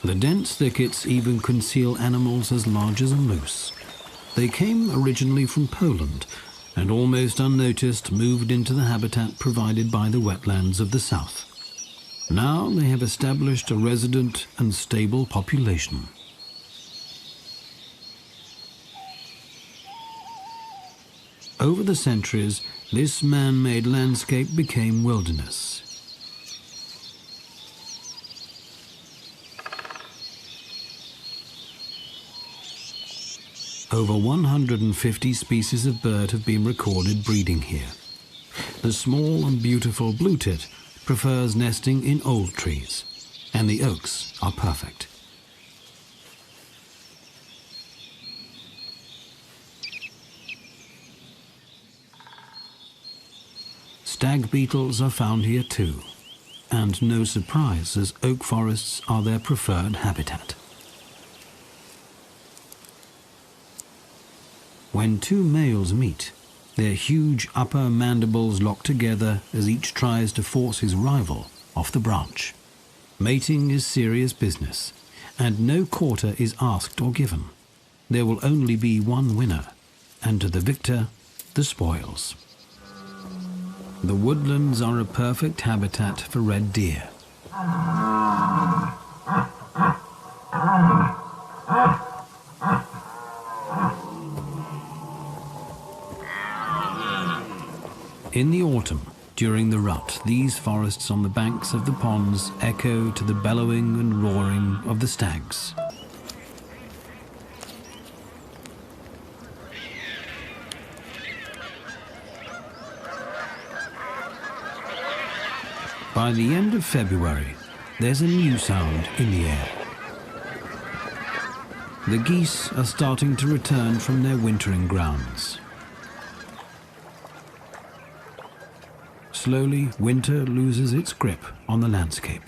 The dense thickets even conceal animals as large as a moose. They came originally from Poland and almost unnoticed moved into the habitat provided by the wetlands of the south. Now they have established a resident and stable population. Over the centuries, this man-made landscape became wilderness. Over 150 species of bird have been recorded breeding here. The small and beautiful blue-tit prefers nesting in old trees, and the oaks are perfect. Stag beetles are found here too, and no surprise as oak forests are their preferred habitat. When two males meet, their huge upper mandibles lock together as each tries to force his rival off the branch. Mating is serious business, and no quarter is asked or given. There will only be one winner, and to the victor, the spoils. The woodlands are a perfect habitat for red deer. In the autumn, during the rut, these forests on the banks of the ponds echo to the bellowing and roaring of the stags. By the end of February, there's a new sound in the air. The geese are starting to return from their wintering grounds. Slowly, winter loses its grip on the landscape.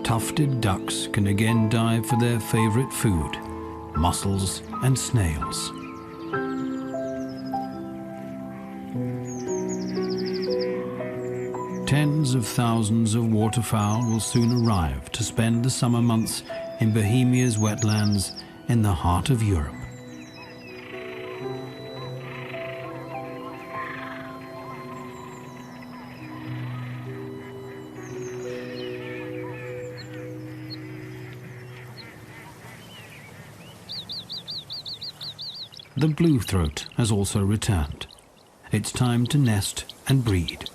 Tufted ducks can again dive for their favorite food, mussels and snails. Tens of thousands of waterfowl will soon arrive to spend the summer months in Bohemia's wetlands in the heart of Europe. The blue throat has also returned. It's time to nest and breed.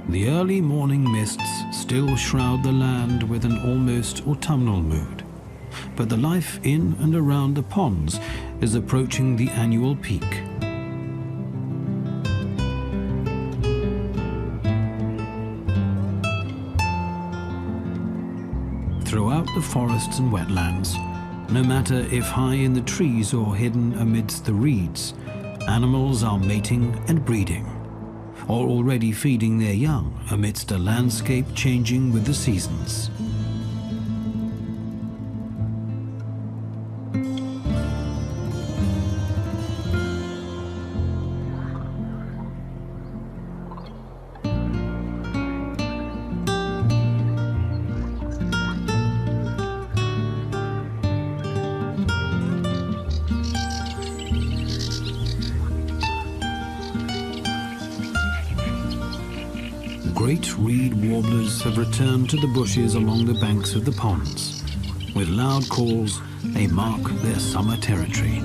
The early morning mists still shroud the land with an almost autumnal mood, but the life in and around the ponds is approaching the annual peak. Throughout the forests and wetlands, no matter if high in the trees or hidden amidst the reeds, animals are mating and breeding, or already feeding their young amidst a landscape changing with the seasons. Great reed warblers have returned to the bushes along the banks of the ponds. With loud calls, they mark their summer territory.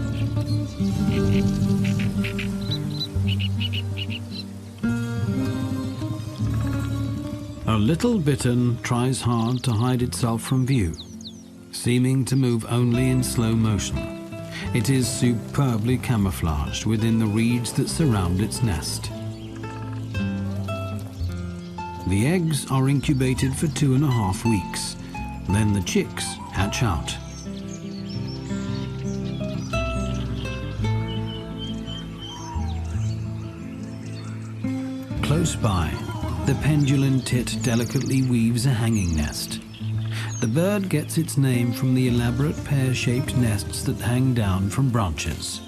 A little bittern tries hard to hide itself from view, seeming to move only in slow motion. It is superbly camouflaged within the reeds that surround its nest. The eggs are incubated for 2.5 weeks. Then the chicks hatch out. Close by, the pendulum tit delicately weaves a hanging nest. The bird gets its name from the elaborate pear-shaped nests that hang down from branches.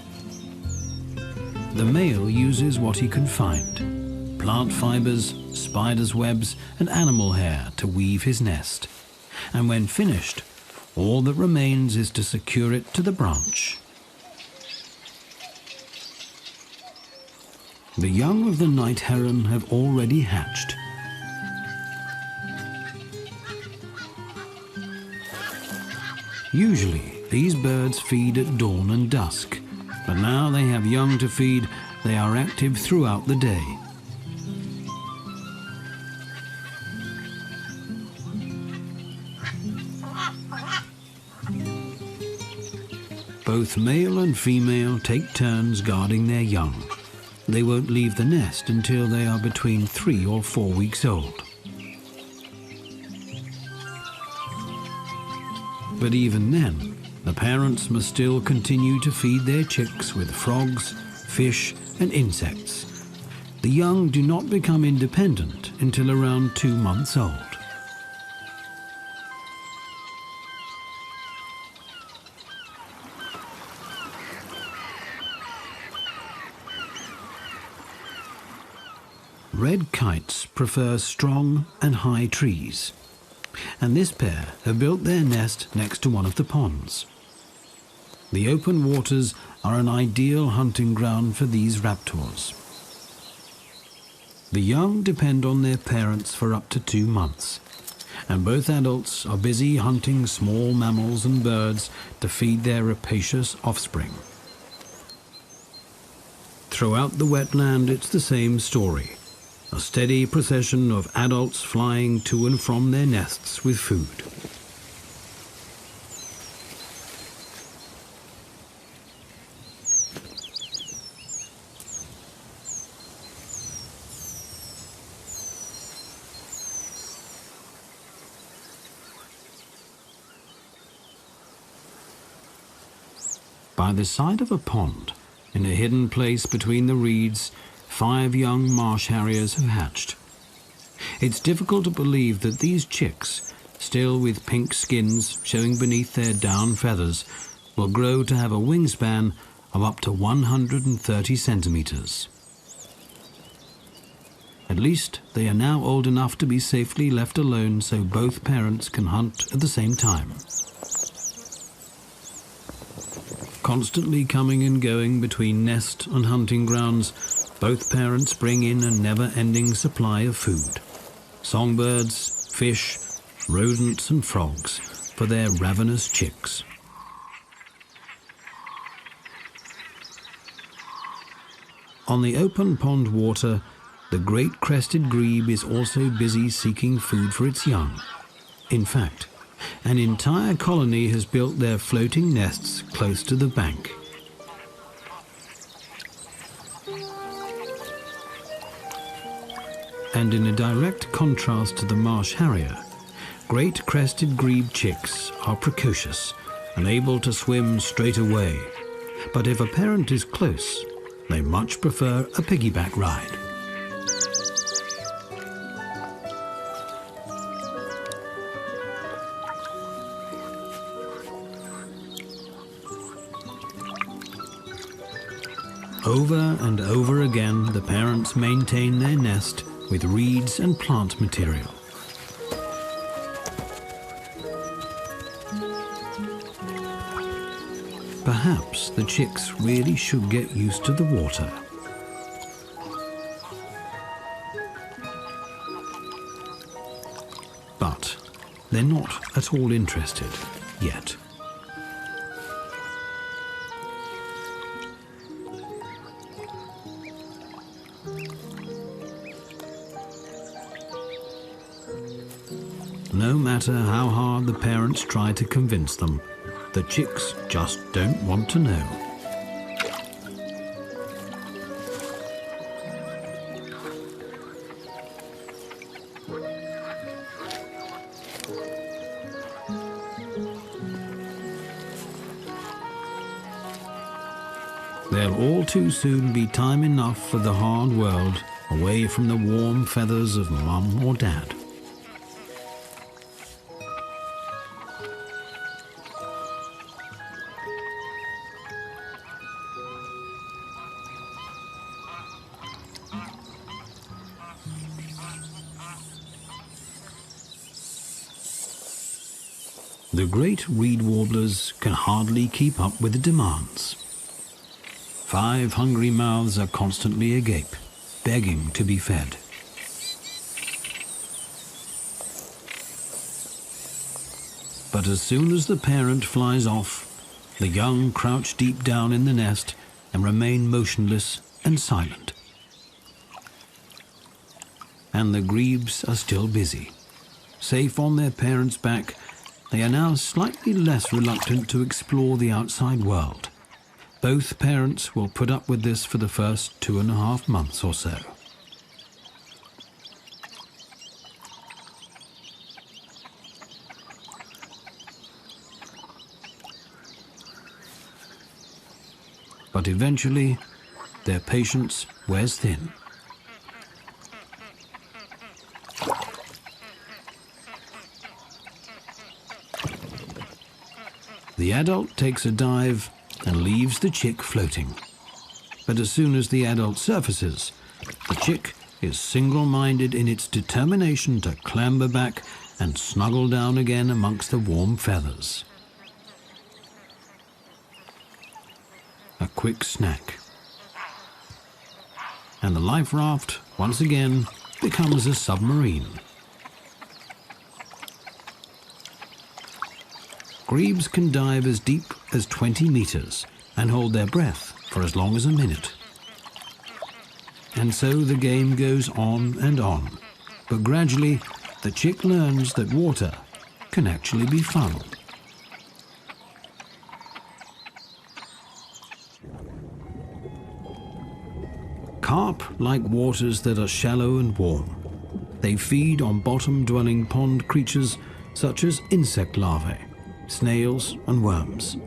The male uses what he can find: plant fibers, spiders' webs, and animal hair to weave his nest. And when finished, all that remains is to secure it to the branch. The young of the night heron have already hatched. Usually, these birds feed at dawn and dusk, but now they have young to feed. They are active throughout the day. Both male and female take turns guarding their young. They won't leave the nest until they are between 3 or 4 weeks old. But even then, the parents must still continue to feed their chicks with frogs, fish, and insects. The young do not become independent until around 2 months old. Red kites prefer strong and high trees, and this pair have built their nest next to one of the ponds. The open waters are an ideal hunting ground for these raptors. The young depend on their parents for up to 2 months, and both adults are busy hunting small mammals and birds to feed their rapacious offspring. Throughout the wetland, it's the same story. A steady procession of adults flying to and from their nests with food. By the side of a pond, in a hidden place between the reeds, 5 young marsh harriers have hatched. It's difficult to believe that these chicks, still with pink skins showing beneath their down feathers, will grow to have a wingspan of up to 130 centimeters. At least they are now old enough to be safely left alone so both parents can hunt at the same time. Constantly coming and going between nest and hunting grounds, both parents bring in a never-ending supply of food: songbirds, fish, rodents and frogs for their ravenous chicks. On the open pond water, the great crested grebe is also busy seeking food for its young. In fact, an entire colony has built their floating nests close to the bank. And in a direct contrast to the marsh harrier, great crested grebe chicks are precocious and able to swim straight away. But if a parent is close, they much prefer a piggyback ride. Over and over again, the parents maintain their nest with reeds and plant material. Perhaps the chicks really should get used to the water. But they're not at all interested yet. No matter how hard the parents try to convince them, the chicks just don't want to know. There'll all too soon be time enough for the hard world away from the warm feathers of Mum or Dad. The great reed warblers can hardly keep up with the demands. 5 hungry mouths are constantly agape, begging to be fed. But as soon as the parent flies off, the young crouch deep down in the nest and remain motionless and silent. And the grebes are still busy. Safe on their parents' back, they are now slightly less reluctant to explore the outside world. Both parents will put up with this for the first 2.5 months or so. But eventually, their patience wears thin. The adult takes a dive and leaves the chick floating. But as soon as the adult surfaces, the chick is single-minded in its determination to clamber back and snuggle down again amongst the warm feathers. A quick snack. And the life raft, once again, becomes a submarine. Grebes can dive as deep as 20 meters and hold their breath for as long as a minute. And so the game goes on and on, but gradually the chick learns that water can actually be fun. Carp like waters that are shallow and warm. They feed on bottom-dwelling pond creatures such as insect larvae, snails and worms.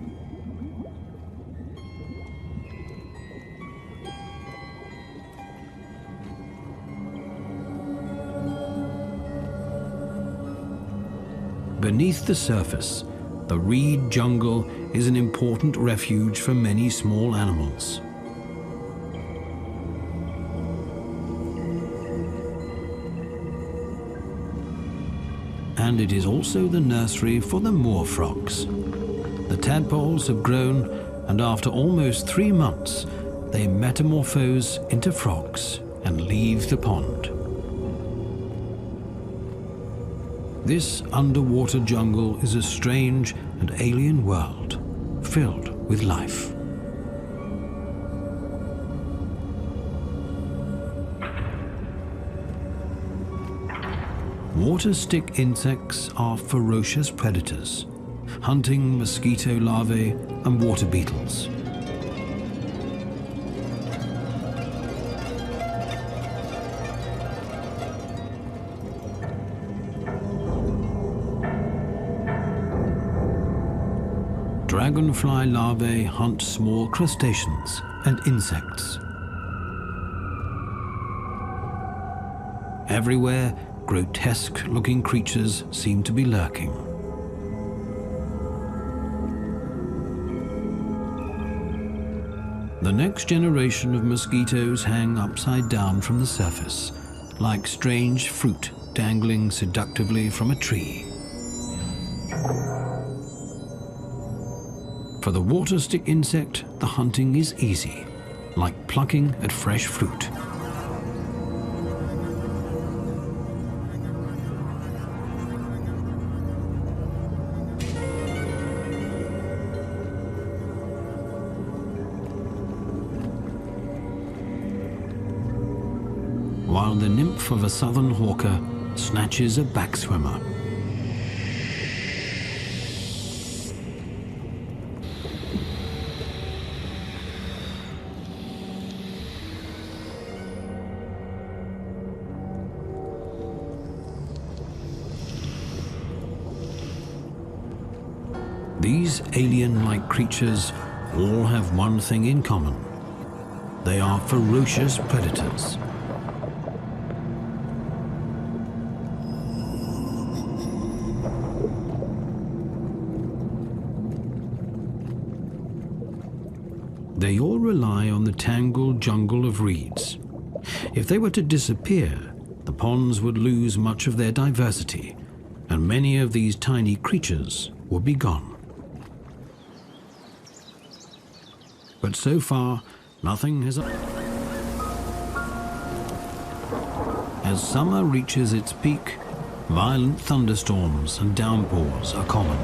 Beneath the surface, the reed jungle is an important refuge for many small animals. And it is also the nursery for the moor frogs. The tadpoles have grown, and after almost 3 months, they metamorphose into frogs and leave the pond. This underwater jungle is a strange and alien world, filled with life. Water stick insects are ferocious predators, hunting mosquito larvae and water beetles. Dragonfly larvae hunt small crustaceans and insects. Everywhere, grotesque-looking creatures seem to be lurking. The next generation of mosquitoes hang upside down from the surface, like strange fruit dangling seductively from a tree. For the water stick insect, the hunting is easy, like plucking at fresh fruit. While the nymph of a southern hawker snatches a backswimmer. These alien-like creatures all have one thing in common. They are ferocious predators. They all rely on the tangled jungle of reeds. If they were to disappear, the ponds would lose much of their diversity, and many of these tiny creatures would be gone. But so far, nothing has... As summer reaches its peak, violent thunderstorms and downpours are common.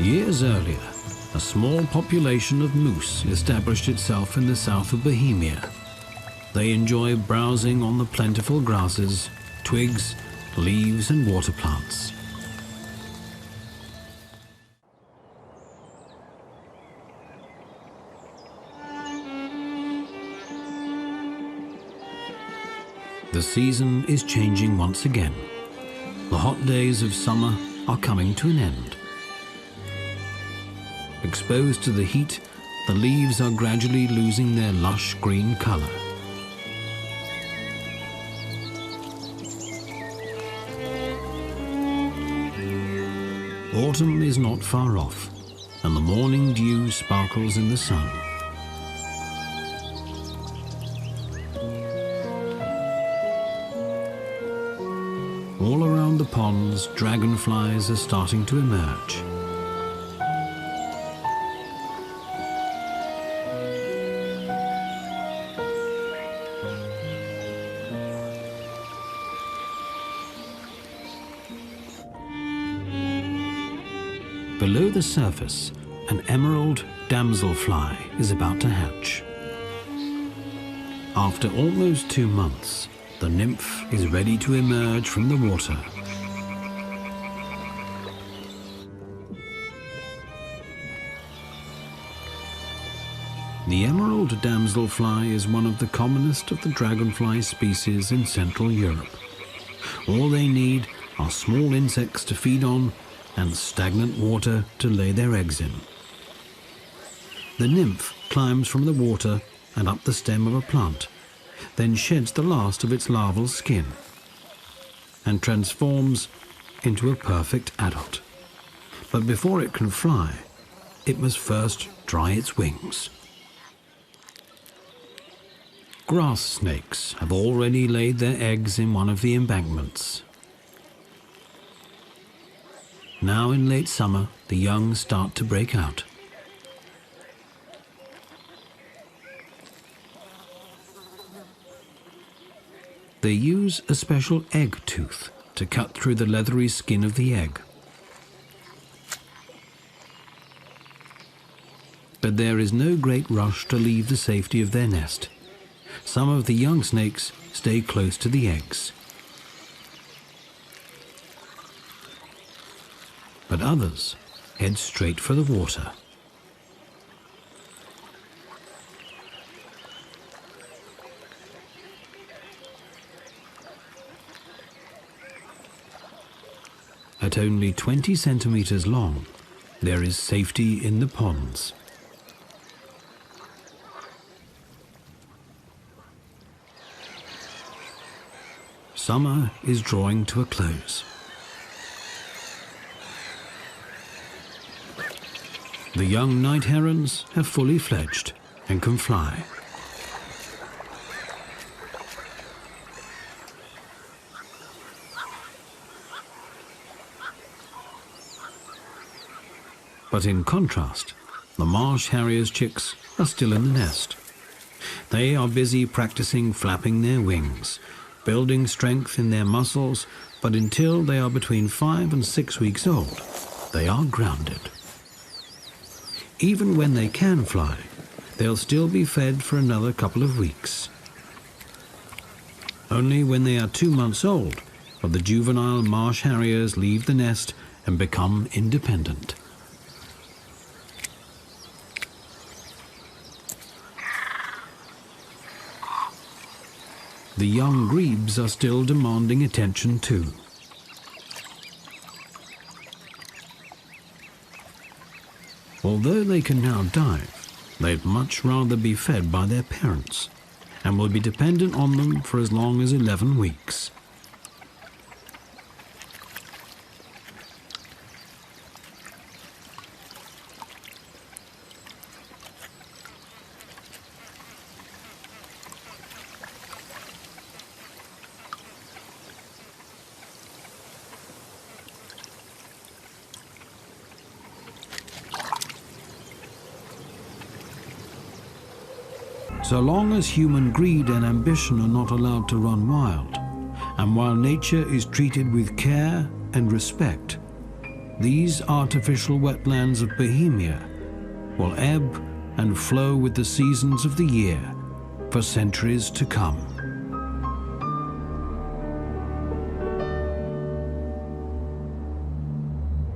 Years earlier, a small population of moose established itself in the south of Bohemia. They enjoy browsing on the plentiful grasses, twigs, leaves and water plants. The season is changing once again. The hot days of summer are coming to an end. Exposed to the heat, the leaves are gradually losing their lush green color. Autumn is not far off, and the morning dew sparkles in the sun. All around the ponds, dragonflies are starting to emerge. Below the surface, an emerald damselfly is about to hatch. After almost 2 months, the nymph is ready to emerge from the water. The emerald damselfly is one of the commonest of the dragonfly species in Central Europe. All they need are small insects to feed on and stagnant water to lay their eggs in. The nymph climbs from the water and up the stem of a plant, then sheds the last of its larval skin and transforms into a perfect adult. But before it can fly, it must first dry its wings. Grass snakes have already laid their eggs in one of the embankments. Now in late summer, the young start to break out. They use a special egg tooth to cut through the leathery skin of the egg. But there is no great rush to leave the safety of their nest. Some of the young snakes stay close to the eggs. But others head straight for the water. At only 20 centimeters long, there is safety in the ponds. Summer is drawing to a close. The young night herons have fully fledged and can fly. But in contrast, the marsh harrier's chicks are still in the nest. They are busy practicing flapping their wings, building strength in their muscles, but until they are between 5 and 6 weeks old, they are grounded. Even when they can fly, they'll still be fed for another couple of weeks. Only when they are 2 months old will the juvenile marsh harriers leave the nest and become independent. The young grebes are still demanding attention too. Although they can now dive, they'd much rather be fed by their parents and will be dependent on them for as long as 11 weeks. So long as human greed and ambition are not allowed to run wild, and while nature is treated with care and respect, these artificial wetlands of Bohemia will ebb and flow with the seasons of the year for centuries to come.